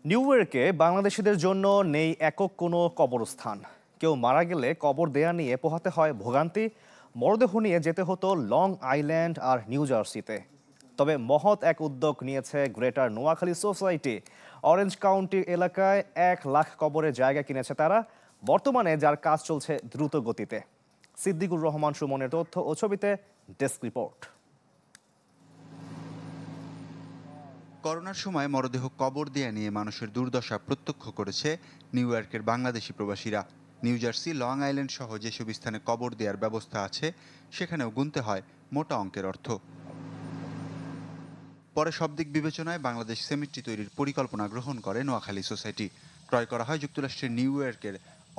New ইয়র্কে বাংলাদেশিদের জন্য নেই একক কোনো কবরস্থান। কেউ মারা গেলে কবর দেয়া নিয়ে পোহাতে হয় ভোগান্তি। মরদেহ নিয়ে যেতে হতো লং আইল্যান্ড আর নিউ জার্সিতে। তবে মহৎ এক উদ্যোগ নিয়েছে greater Noakhali society. Orange county এলাকায় 1,00,000 কবরের জায়গা কিনেছে তারা। বর্তমানে যার কাজ চলছে দ্রুত গতিতে। সিদ্দিকুর রহমান সুমনের তথ্য ও ছবিতে ডেস্ক রিপোর্ট। করোনার সময় মরদেহ কবর দেয়া নিয়ে মানুষের দুর্দশা প্রত্যক্ষ করেছে নিউ ইয়র্কের বাংলাদেশি প্রবাসীরা। নিউ জার্সি, লং আইল্যান্ড সহ যেসব স্থানে কবর দেওয়ার ব্যবস্থা আছে সেখানেও গুনতে হয় মোটা অঙ্কের অর্থ। পরে সব দিক বিবেচনায় বাংলাদেশ সেমিট্রি তৈরির পরিকল্পনা গ্রহণ করে নোয়াখালী সোসাইটি। ক্রয় করা হয় যুক্তরাষ্ট্রের নিউ ইয়র্কের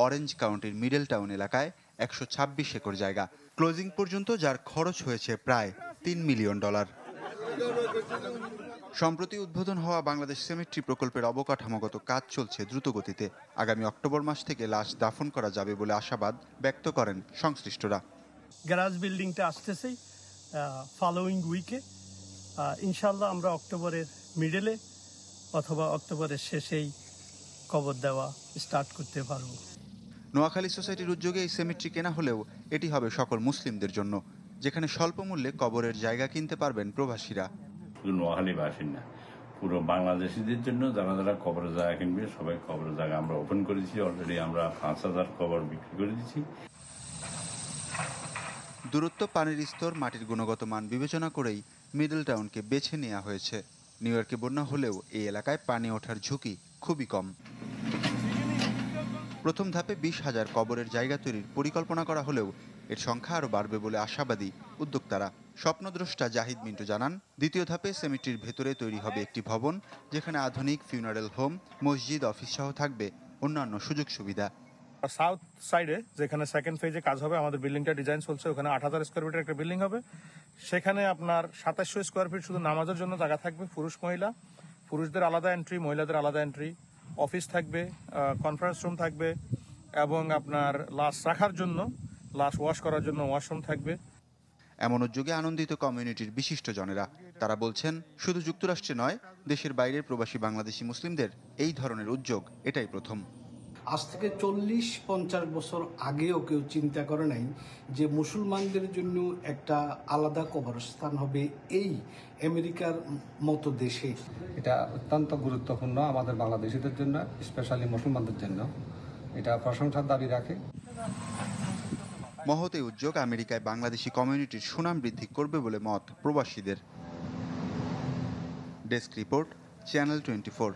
অরেঞ্জ কাউন্টির মিডল টাউন এলাকায় 126 একর জায়গা। ক্লোজিং পর্যন্ত যার খরচ হয়েছে প্রায় $3 মিলিয়ন। সম্প্রতি উদ্বোধন হওয়া বাংলাদেশ সেমিট্রি প্রকল্পের অবকাঠামোগত কাজ চলছে দ্রুতগতিতে। আগামী অক্টোবর মাস থেকে লাশ দাফন করা যাবে বলে আশাবাদ ব্যক্ত করেন সংশ্লিষ্টরা। গ্যারাজ বিল্ডিংটা আসতেছে ফলোইং উইকে। ইনশাল্লাহ আমরা অক্টোবরের মিডলে অথবা অক্টোবরের শেষেই কবর দেওয়া স্টার্ট করতে পারব। নোয়াখালী সোসাইটির উদ্যোগে এই সেমিট্রি কেনা হলেও এটি হবে সকল মুসলিমদের জন্য, যেখানে স্বল্প মূল্যে কবরের জায়গা কিনতে পারবেন প্রবাসীরা। শুধু নোয়াখালী বাসিন্দা, পুরো বাংলাদেশিদের জন্য যারা যারা কবরের জায়গা কিনবে সবাই কবরের জায়গা আমরা ওপেন করে দিচ্ছি। অলরেডি আমরা 5,000 কবর বিক্রি করে দিচ্ছি। দূরত্ব, পানির স্তর, মাটির গুণগত মান বিবেচনা করেই মিডল টাউনকে বেছে নেওয়া হয়েছে। নিউ ইয়র্কে বন্যা হলেও এই এলাকায় পানি ওঠার ঝুঁকি খুবই কম। প্রথম ধাপে 20,000 কবরের জায়গা তৈরির পরিকল্পনা করা হলেও এর সংখ্যা আরও বাড়বে বলে আশাবাদী উদ্যোক্তারা। স্বপ্নদ্রষ্টা জাহিদ মিন্টু জানান, দ্বিতীয় ধাপে সেমিট্রির ভেতরে তৈরি হবে একটি ভবন, যেখানে আধুনিক ফিউনারেল হোম, মসজিদ, অফিস সহ থাকবে অন্যান্য সুযোগ সুবিধা। সাউথ সাইডে যেখানে সেকেন্ড ফেজে কাজ হবে, আমাদের বিল্ডিংটা ডিজাইন চলছে, ওখানে 8,000 স্কোয়ার ফিটের একটা বিল্ডিং হবে। সেখানে আপনার 2700 স্কোয়ার ফিট শুধু নামাজের জন্য জায়গা থাকবে, পুরুষ মহিলা, পুরুষদের আলাদা এন্ট্রি, মহিলাদের আলাদা এন্ট্রি। অফিস থাকবে, কনফারেন্স রুম থাকবে এবং আপনার লাশ রাখার জন্য, লাশ ওয়াশ করার জন্য ওয়াশরুম থাকবে। এমন উদ্যোগে আনন্দিত কমিউনিটির বিশিষ্ট জনেরা। তারা বলছেন, শুধু যুক্তরাষ্ট্রে নয়, দেশের বাইরের প্রবাসী বাংলাদেশি মুসলিমদের এই ধরনের উদ্যোগ এটাই প্রথম। আজ থেকে 40-50 বছর আগেও কেউ চিন্তা করে নাই যে মুসলমানদের জন্য একটা আলাদা কবরস্থান হবে এই আমেরিকার মতো দেশে। এটা অত্যন্ত গুরুত্বপূর্ণ আমাদের বাংলাদেশিদের জন্য, স্পেশালি মুসলমানদের জন্য। এটা প্রশংসার দাবি রাখে। মহৎ এই উদ্যোগ আমেরিকায় বাংলাদেশি কমিউনিটির সুনাম বৃদ্ধি করবে বলে মত প্রবাসীদের। Desk report, channel 24।